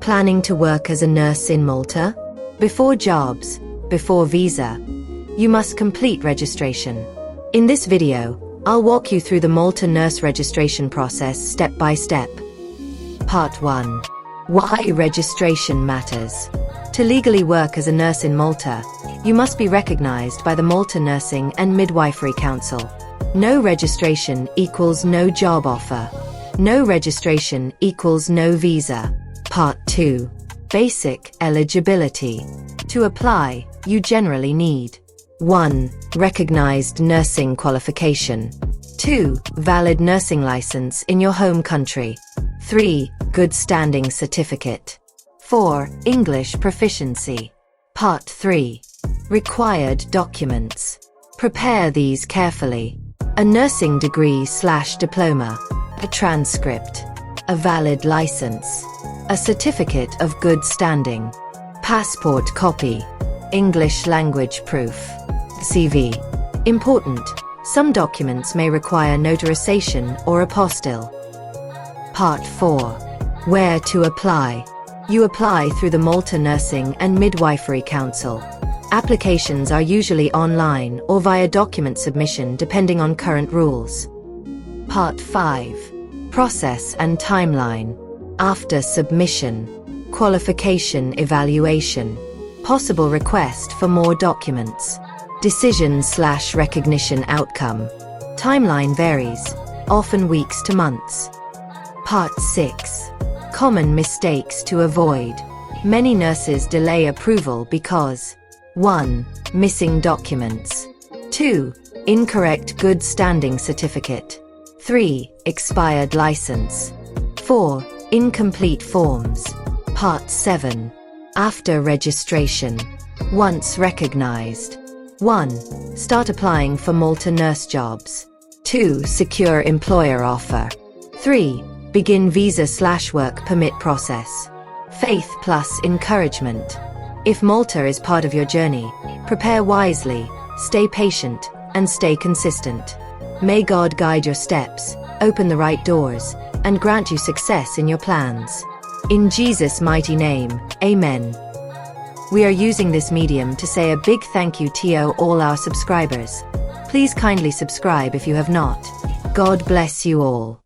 Planning to work as a nurse in Malta? Before jobs, before visa, you must complete registration. In this video, I'll walk you through the Malta nurse registration process step by step. Part 1. Why registration matters. To legally work as a nurse in Malta, you must be recognized by the Malta Nursing and Midwifery Council. No registration equals no job offer. No registration equals no visa. Part 2. Basic eligibility. To apply, you generally need 1. Recognized nursing qualification. 2. Valid nursing license in your home country. 3. Good standing certificate. 4. English proficiency. Part 3. Required documents. Prepare these carefully. A nursing degree/diploma. A transcript. A valid license. A certificate of good standing. Passport copy. English language proof. CV. Important. Some documents may require notarization or apostille. Part 4. Where to apply. You apply through the Malta Nursing and Midwifery Council. Applications are usually online or via document submission depending on current rules. Part 5. Process and timeline. After submission. Qualification evaluation. Possible request for more documents. Decision/recognition outcome. Timeline varies, often weeks to months. Part 6. Common mistakes to avoid. Many nurses delay approval because 1. Missing documents. 2. Incorrect good standing certificate. 3. Expired license. 4. Incomplete forms. Part 7. After registration. Once recognized. 1. Start applying for Malta nurse jobs. 2. Secure employer offer. 3. Begin visa/work permit process. Faith plus encouragement. If Malta is part of your journey, prepare wisely, stay patient, and stay consistent. May God guide your steps, open the right doors, and grant you success in your plans. In Jesus' mighty name, Amen. We are using this medium to say a big thank you to all our subscribers. Please kindly subscribe if you have not. God bless you all.